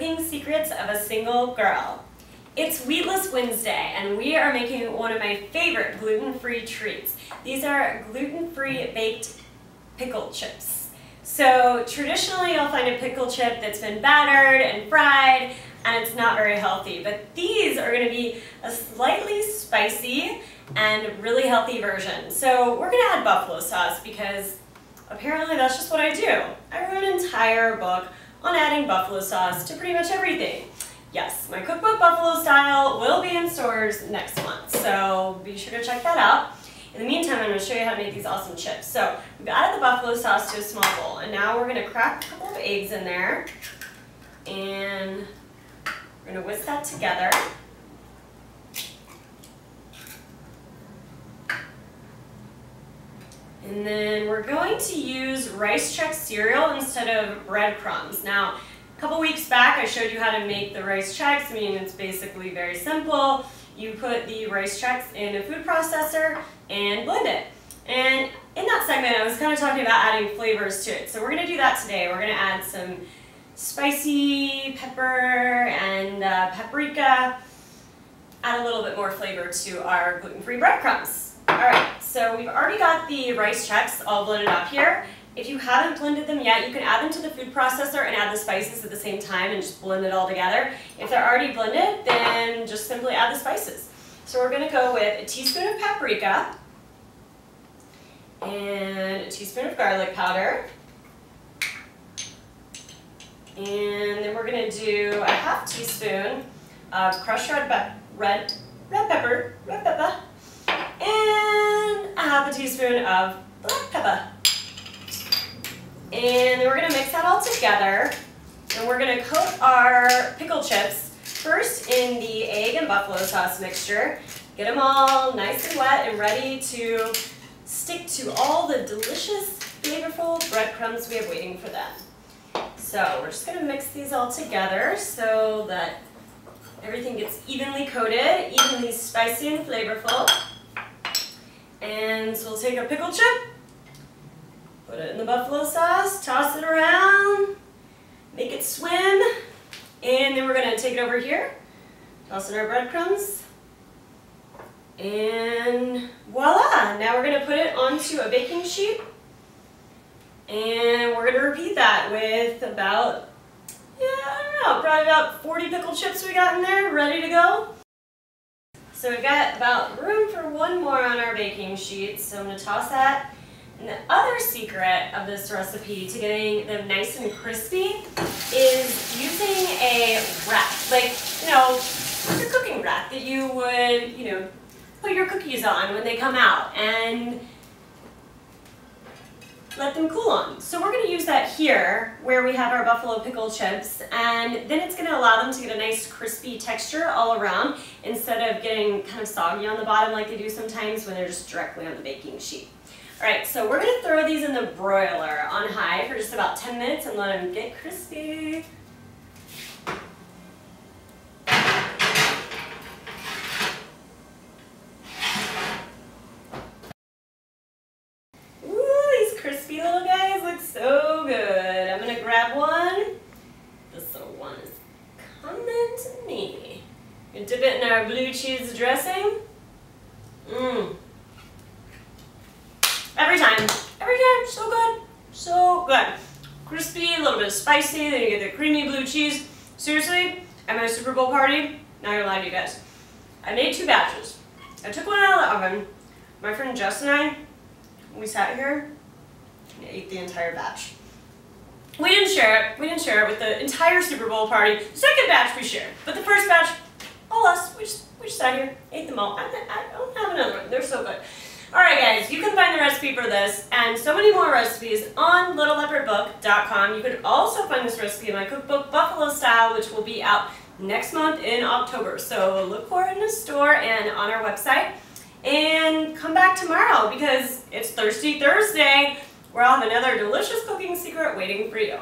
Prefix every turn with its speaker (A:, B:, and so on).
A: Cooking Secrets of a Single Girl. It's Wheatless Wednesday, and we are making one of my favorite gluten-free treats. These are gluten-free baked pickle chips. So traditionally you'll find a pickle chip that's been battered and fried, and it's not very healthy. But these are going to be a slightly spicy and really healthy version. So we're going to add buffalo sauce because apparently that's just what I do. I wrote an entire book on adding buffalo sauce to pretty much everything. Yes, my cookbook Buffalo Style will be in stores next month, so be sure to check that out. In the meantime, I'm going to show you how to make these awesome chips. So we've added the buffalo sauce to a small bowl, and now we're going to crack a couple of eggs in there, and we're going to whisk that together. And then we're going to use Rice Chex cereal instead of breadcrumbs. Now, a couple weeks back I showed you how to make the Rice Chex. I mean, it's basically very simple. You put the Rice Chex in a food processor and blend it. And in that segment I was kind of talking about adding flavors to it. So we're going to do that today. We're going to add some spicy pepper and paprika, add a little bit more flavor to our gluten-free breadcrumbs. Alright, so we've already got the Rice Chex all blended up here. If you haven't blended them yet, you can add them to the food processor and add the spices at the same time and just blend it all together. If they're already blended, then just simply add the spices. So we're going to go with a teaspoon of paprika and a teaspoon of garlic powder. And then we're going to do a half teaspoon of crushed red pepper, and a half a teaspoon of black pepper. And then we're going to mix that all together, and we're going to coat our pickle chips first in the egg and buffalo sauce mixture. Get them all nice and wet and ready to stick to all the delicious, flavorful breadcrumbs we have waiting for them. So we're just going to mix these all together so that everything gets evenly coated, evenly spicy and flavorful. And so we'll take our pickle chip, put it in the buffalo sauce, toss it around, make it swim, and then we're going to take it over here, toss in our breadcrumbs, and voila! Now we're going to put it onto a baking sheet, and we're going to repeat that with about, I don't know, probably about 40 pickle chips we got in there, ready to go. So we've got about room for one more on our baking sheet, so I'm going to toss that. And the other secret of this recipe to getting them nice and crispy is using a wrap, like a cooking wrap that you would, put your cookies on when they come out and let them cool on. So we're going to use that here where we have our buffalo pickle chips, and then it's going to allow them to get a nice crispy texture all around instead of getting kind of soggy on the bottom like they do sometimes when they're just directly on the baking sheet. Alright, so we're going to throw these in the broiler on high for just about 10 minutes and let them get crispy. Crispy little guys look so good. I'm going to grab one. This little one is coming to me. I'm going to dip it in our blue cheese dressing. Every time, so good, so good. Crispy, a little bit of spicy, then you get the creamy blue cheese. Seriously, at my Super Bowl party, not gonna lie to you guys, I made 2 batches. I took one out of the oven. My friend Jess and I, we sat here, and ate the entire batch. We didn't share it. We didn't share it with the entire Super Bowl party. The second batch we shared, but the first batch, all us. We just sat here, ate them all. I don't have another one. They're so good. All right, guys, you can find the recipe for this and so many more recipes on littleleopardbook.com. You can also find this recipe in my cookbook Buffalo Style, which will be out next month in October. So look for it in the store and on our website. And come back tomorrow because it's Thirsty Thursday, where I'll have another delicious cooking secret waiting for you.